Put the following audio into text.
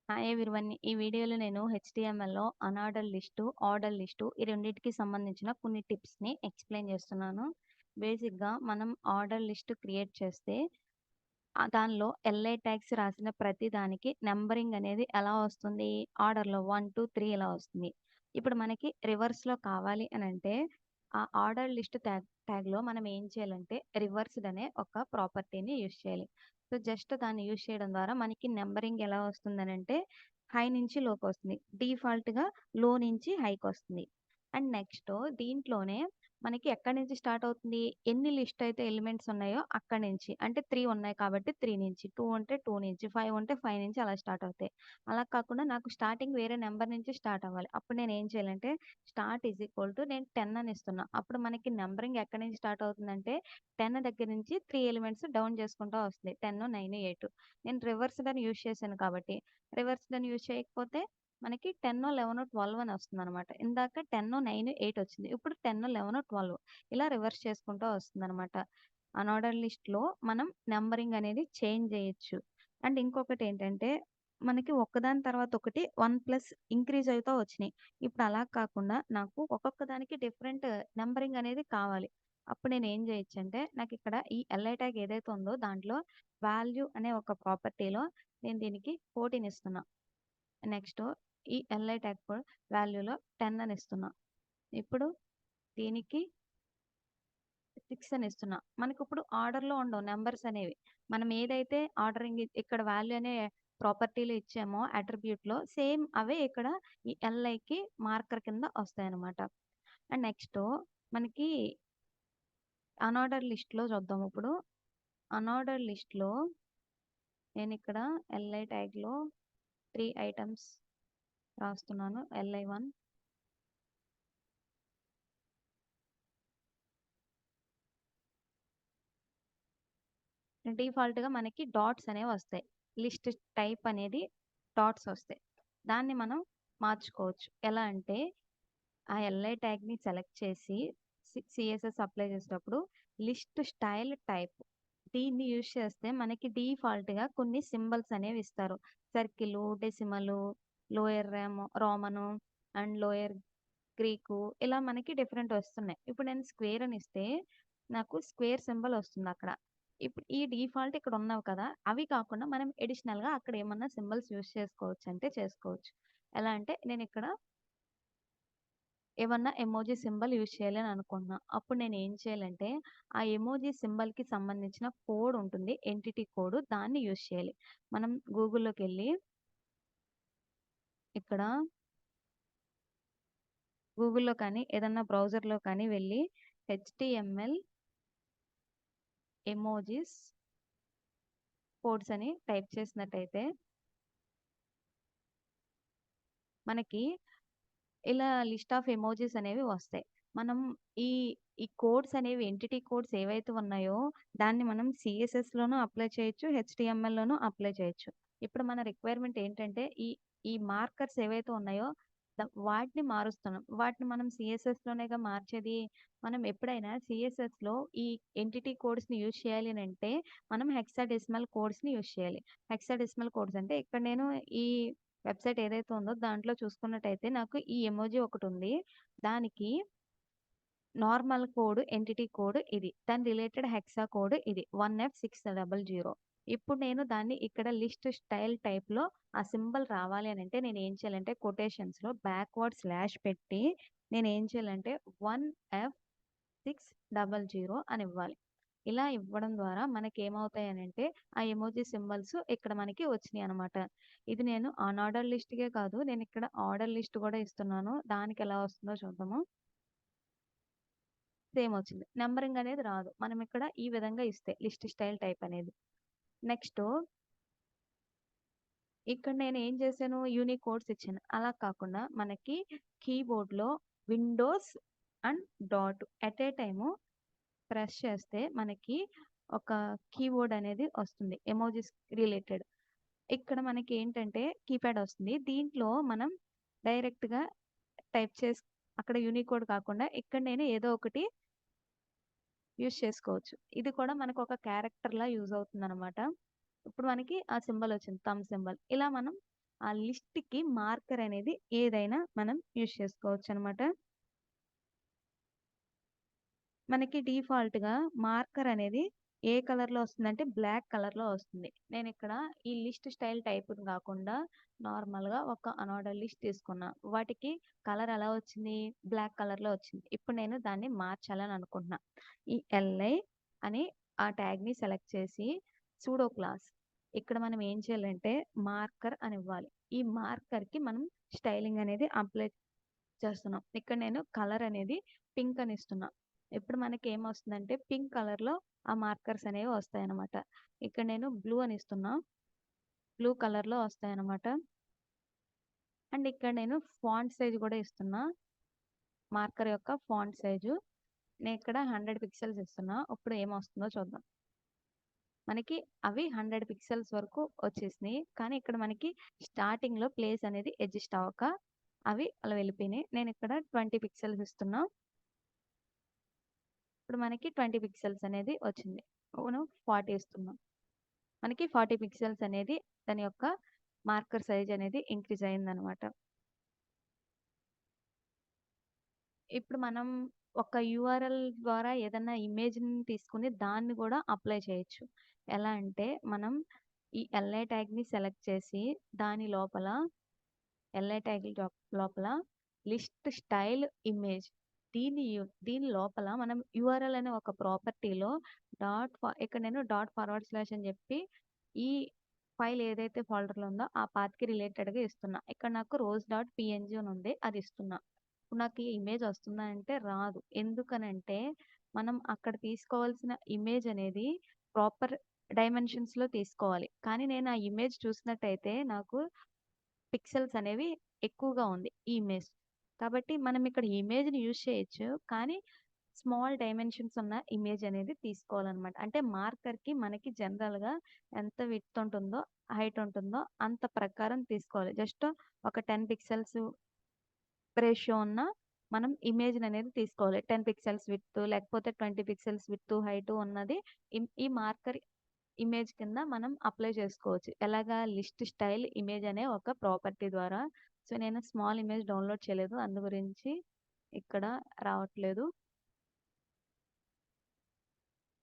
Hi everyone. ఈ వీడియోలో నేను హెచ్టీఎంఎల్‌లో అనార్డర్ లిస్టు, ఆర్డర్ లిస్టు ఈ రెండిటికి సంబంధించిన కొన్ని టిప్స్‌ని ఎక్స్‌ప్లెయిన్ చేస్తున్నాను. బేసిక్‌గా మనం ఆర్డర్ లిస్ట్ క్రియేట్ చేస్తే దానిలో ఎల్ఐ ట్యాగ్స్ రాసిన ప్రతి దానికి నంబరింగ్ అనేది ఎలా వస్తుంది? ఆర్డర్‌లో 1, 2, 3 ఇలా వస్తుంది. ఇప్పుడు మనకి రివర్స్‌లో కావాలి అనంటే ఆ ఆర్డర్ లిస్ట్ ట్యాగ్‌లో మనం ఏం చేయాలంటే రివర్స్డ్ అనే ఒక ప్రాపర్టీని యూజ్ చేయాలి. సో, జస్ట్ దాన్ని యూజ్ చేయడం ద్వారా మనకి నంబరింగ్ ఎలా వస్తుందనంటే హై నుంచి లోకొస్తుంది. డిఫాల్ట్‌గా లో నుంచి హైకొస్తుంది. అండ్ నెక్స్ట్ దీంట్లోనే మనకి ఎక్కడి నుంచి స్టార్ట్ అవుతుంది? ఎన్ని లిస్ట్ అయితే ఎలిమెంట్స్ ఉన్నాయో అక్కడి నుంచి. అంటే 3 ఉన్నాయి కాబట్టి 3 నుంచి, 2 ఉంటే 2 నుంచి, 5 ఉంటే 5 నుంచి అలా స్టార్ట్ అవుతాయి. అలా కాకుండా నాకు స్టార్టింగ్ వేరే నంబర్ నుంచి స్టార్ట్ అవ్వాలి. అప్పుడు నేనేం చేయాలంటే స్టార్ట్ ఈజ్ ఈక్వల్ టు నేను 10 అని ఇస్తున్నా. అప్పుడు మనకి నంబరింగ్ ఎక్కడి నుంచి స్టార్ట్ అవుతుందంటే 10 దగ్గర నుంచి 3 ఎలిమెంట్స్ డౌన్ చేసుకుంటా వస్తుంది. 10, 9, 8. నేను రివర్స్డ్ అని యూజ్ చేశాను కాబట్టి రివర్స్డ్ అని యూజ్ చేయకపోతే మనకి 10, 11, 12 అని వస్తుందనమాట. ఇందాక 10, 9, 8 వచ్చింది. ఇప్పుడు 10, 11, 12 ఇలా రివర్స్ చేసుకుంటూ వస్తుందనమాట. అనార్డర్ లిస్ట్‌లో మనం నంబరింగ్ అనేది చేంజ్ చేయొచ్చు. అండ్ ఇంకొకటేంటంటే మనకి ఒక్కదాని తర్వాత ఒకటి 1+ ఇంక్రీజ్ అవుతా వచ్చినాయి. ఇప్పుడు అలా కాకుండా నాకు ఒక్కొక్క దానికి డిఫరెంట్ నంబరింగ్ అనేది కావాలి. అప్పుడు నేనేం చేయొచ్చంటే నాకిక్కడ ఈ ఎల్ఐ ట్యాగ్ ఏదైతే ఉందో దాంట్లో వాల్యూ అనే ఒక ప్రాపర్టీలో నేను దీనికి 14 ఇస్తున్నా. నెక్స్ట్ ఈ ఎల్ఐ ట్యాగ్ కూడా వాల్యూలో 10 అని ఇస్తున్నా. ఇప్పుడు దీనికి 6 అని ఇస్తున్నా. మనకిప్పుడు ఆర్డర్‌లో ఉండవు నంబర్స్ అనేవి. మనం ఏదైతే ఆర్డరింగ్ ఇక్కడ వాల్యూ అనే ప్రాపర్టీలో ఇచ్చామో అట్రిబ్యూట్‌లో సేమ్ అవే ఇక్కడ ఈ ఎల్ఐకి మార్కర్ కింద వస్తాయన్నమాట. అండ్ నెక్స్ట్ మనకి అనార్డర్ లిస్ట్‌లో చూద్దాం ఇప్పుడు. అనార్డర్ లిస్ట్‌లో నేనిక్కడ ఎల్ఐ ట్యాగ్‌లో 3 ఐటెమ్స్ రాస్తున్నాను. LI1 డిఫాల్ట్‌గా మనకి డాట్స్ అనేవి వస్తాయి. లిస్ట్ టైప్ అనేది డాట్స్ వస్తాయి. దాన్ని మనం మార్చుకోవచ్చు. ఎలా అంటే ఆ ఎల్ఐ ట్యాగ్‌ని సెలెక్ట్ చేసి సిఎస్ఎస్ అప్లై చేసేటప్పుడు లిస్ట్ స్టైల్ టైప్ దీన్ని యూజ్ చేస్తే మనకి డిఫాల్ట్‌గా కొన్ని సింబల్స్ అనేవి ఇస్తారు. Circle, decimal, lower Roman and lower Greek ఇలా మనకి డిఫరెంట్ వస్తున్నాయి. ఇప్పుడు నేను స్క్వేర్ అని ఇస్తే నాకు స్క్వేర్ సింబల్ వస్తుందక్కడ. ఇప్పుడు ఈ డిఫాల్ట్ ఇక్కడ ఉన్నవి కదా! అవి కాకుండా మనం అడిషనల్‌గా అక్కడ ఏమన్నా సింబల్స్ యూజ్ చేసుకోవచ్చంటే చేసుకోవచ్చు. ఎలా అంటే నేనిక్కడ ఏమన్నా ఎమోజి సింబల్ యూజ్ చేయాలి అని అనుకుంటున్నా. అప్పుడు నేనేం చేయాలంటే ఆ ఎమోజి సింబల్‌కి సంబంధించిన కోడ్ ఉంటుంది. ఎంటిటీ కోడ్ దాన్ని యూజ్ చేయాలి. మనం గూగుల్‌లోకెళ్ళి ఇక్కడ గూగుల్‌లో కానీ ఏదన్నా బ్రౌజర్‌లో కానీ వెళ్ళి హెచ్‌టీఎంఎల్ ఎమోజిస్ కోడ్స్ అని టైప్ చేసినట్టయితే మనకి ఇలా లిస్ట్ ఆఫ్ ఎమోజిస్ అనేవి వస్తాయి. మనం ఈ ఈ కోడ్స్ అనేవి ఎంటిటీ కోడ్స్ ఏవైతే ఉన్నాయో దాన్ని మనం సీఎస్ఎస్‌లోనూ అప్లై చేయొచ్చు. హెచ్‌టీఎంఎల్‌లోనూ అప్లై చేయొచ్చు. ఇప్పుడు మన రిక్వైర్మెంట్ ఏంటంటే ఈ ఈ మార్కర్స్ ఏవైతే ఉన్నాయో వాటిని మారుస్తున్నాం. వాటిని మనం సీఎస్ఎస్‌లోనేగా మార్చేది. మనం ఎప్పుడైనా సీఎస్ఎస్‌లో ఈ ఎంటిటీ కోడ్స్‌ని యూజ్ చేయాలి అనంటే మనం హెక్సాడెసిమల్ కోడ్స్‌ని యూజ్ చేయాలి. హెక్సాడెసిమల్ కోడ్స్ అంటే ఇక్కడ నేను ఈ వెబ్‌సైట్ ఏదైతే ఉందో దాంట్లో చూసుకున్నట్టయితే నాకు ఈ ఎమోజి ఒకటుంది. దానికి నార్మల్ కోడ్, ఎంటిటీ కోడ్ ఇది. దాని రిలేటెడ్ హెక్సా కోడ్ ఇది. 1F600. ఇప్పుడు నేను దాన్ని ఇక్కడ లిస్ట్ స్టైల్ టైప్‌లో ఆ సింబల్ రావాలి అనంటే నేనేం చేయాలంటే కొటేషన్స్‌లో బ్యాక్వర్డ్ స్లాష్ పెట్టి నేనేం చేయాలంటే 1F600 అని ఇవ్వాలి. ఇలా ఇవ్వడం ద్వారా మనకేమవుతాయనంటే ఆ ఎమోజి సింబల్స్ ఇక్కడ మనకి వచ్చినాయనమాట. ఇది నేను అనార్డర్ లిస్ట్‌కే కాదు నేనిక్కడ ఆర్డర్ లిస్ట్ కూడా ఇస్తున్నాను. దానికెలా వస్తుందో చూద్దాము. సేమ్ వచ్చింది. నంబరింగ్ అనేది రాదు. మనం ఇక్కడ ఈ విధంగా ఇస్తే లిస్ట్ స్టైల్ టైప్ అనేది. నెక్స్ట్ ఇక్కడ నేను ఏం చేశాను యూనిక్ కోడ్స్ ఇచ్చాను. అలా కాకుండా మనకి కీబోర్డ్‌లో Windows and dot at a time press చేస్తే మనకి ఒక కీబోర్డ్ అనేది వస్తుంది. Emojis related. ఇక్కడ మనకి ఏంటంటే కీప్యాడ్ వస్తుంది. దీంట్లో మనం డైరెక్ట్‌గా టైప్ చేసి అక్కడ యూనికోడ్ కాకుండా ఇక్కడ నేను ఏదో ఒకటి యూజ్ చేసుకోవచ్చు. ఇది కూడా మనకు ఒక క్యారెక్టర్‌లా యూజ్ అవుతుందనమాట. ఇప్పుడు మనకి ఆ సింబల్ వచ్చింది. Thumb symbol. ఇలా మనం ఆ లిస్ట్‌కి మార్కర్ అనేది ఏదైనా మనం యూజ్ చేసుకోవచ్చనమాట. మనకి డిఫాల్ట్‌గా మార్కర్ అనేది ఏ కలర్‌లో వస్తుందంటే బ్లాక్ కలర్‌లో వస్తుంది. నేనిక్కడ ఈ లిస్ట్ స్టైల్ టైప్‌ని గాకుండా నార్మల్‌గా ఒక అనార్డర్ లిస్ట్ తీసుకున్నా. వాటికి కలర్ ఎలా వచ్చింది? బ్లాక్ కలర్‌లో వచ్చింది. ఇప్పుడు నేను దాన్ని మార్చాలని అనుకుంటున్నా. ఈ ఎల్ఐ అని ఆ ట్యాగ్‌ని సెలెక్ట్ చేసి సూడో క్లాస్ ఇక్కడ మనం ఏం చేయాలంటే మార్కర్ అని ఇవ్వాలి. ఈ మార్కర్‌కి మనం స్టైలింగ్ అనేది అప్లై చేస్తున్నాం. ఇక్కడ నేను కలర్ అనేది పింక్ అని ఇస్తున్నా. ఇప్పుడు మనకి ఏమొస్తుందంటే పింక్ కలర్‌లో ఆ మార్కర్స్ అనేవి వస్తాయన్నమాట. ఇక్కడ నేను బ్లూ అని ఇస్తున్నా. బ్లూ కలర్‌లో వస్తాయన్నమాట. అండ్ ఇక్కడ నేను ఫాంట్ సైజ్ కూడా ఇస్తున్నా. మార్కర్ యొక్క ఫాంట్ సైజు. నేను ఇక్కడ 100 పిక్సెల్స్ ఇస్తున్నా. ఇప్పుడు ఏమొస్తుందో చూద్దాం. మనకి అవి 100 పిక్సెల్స్ వరకు వచ్చేసినాయి. కానీ ఇక్కడ మనకి స్టార్టింగ్‌లో ప్లేస్ అనేది అడ్జస్ట్ అవ్వక అవి అలా వెళ్ళిపోయినాయి. నేను ఇక్కడ 20 పిక్సెల్స్ ఇస్తున్నా. ఇప్పుడు మనకి 20 పిక్సెల్స్ అనేది వచ్చింది. మనం 40 ఇస్తున్నాం. మనకి 40 పిక్సెల్స్ అనేది దాని యొక్క మార్కర్ సైజ్ అనేది ఇంక్రీజ్ అయిందనమాట. ఇప్పుడు మనం ఒక యూఆర్ఎల్ ద్వారా ఏదన్నా ఇమేజ్‌ని తీసుకొని దాన్ని కూడా అప్లై చేయొచ్చు. ఎలా అంటే మనం ఈ ఎల్ఐ ట్యాగ్‌ని సెలెక్ట్ చేసి దాని లోపల ఎల్ఐ ట్యాగ్ లోపల లిస్ట్ స్టైల్ ఇమేజ్ దీని లోపల మనం యూఆర్ఎల్ అనే ఒక ప్రాపర్టీలో ఇక్కడ నేను డాట్ ఫార్వర్డ్ స్లాష్ అని చెప్పి ఈ ఫైల్ ఏదైతే ఫోల్డర్లో ఉందో ఆ పాత్కి రిలేటెడ్గా ఇస్తున్నా. ఇక్కడ నాకు రోజ్ డాట్ పిఎన్జి అని ఉంది, అది ఇస్తున్నా. ఇప్పుడు నాకు ఈ ఇమేజ్ వస్తుందా అంటే రాదు. ఎందుకనంటే మనం అక్కడ తీసుకోవాల్సిన ఇమేజ్ అనేది ప్రాపర్ డైమెన్షన్స్లో తీసుకోవాలి. కానీ నేను ఆ ఇమేజ్ చూసినట్టయితే నాకు పిక్సెల్స్ అనేవి ఎక్కువగా ఉంది ఈ ఇమేజ్. కాబట్టి మనం ఇక్కడ ఇమేజ్‌ని యూజ్ చేయొచ్చు. కానీ స్మాల్ డైమెన్షన్స్ ఉన్న ఇమేజ్ అనేది తీసుకోవాలనమాట. అంటే మార్కర్‌కి మనకి జనరల్‌గా ఎంత విడ్త్ ఉంటుందో, హైట్ ఉంటుందో అంత ప్రకారం తీసుకోవాలి. జస్ట్ ఒక 10 పిక్సెల్స్ రేషియో ఉన్న మనం ఇమేజ్‌ననేది తీసుకోవాలి. 10 పిక్సెల్స్ విడ్త్ లేకపోతే 20 పిక్సెల్స్ విడ్త్, హైట్ ఉన్నది ఈ మార్కర్ ఇమేజ్ కింద మనం అప్లై చేసుకోవచ్చు. ఎలాగా లిస్ట్ స్టైల్ ఇమేజ్ అనే ఒక ప్రాపర్టీ ద్వారా. సో, నేను స్మాల్ ఇమేజ్ డౌన్‌లోడ్ చేయలేదు. అందు గురించి ఇక్కడ రావట్లేదు.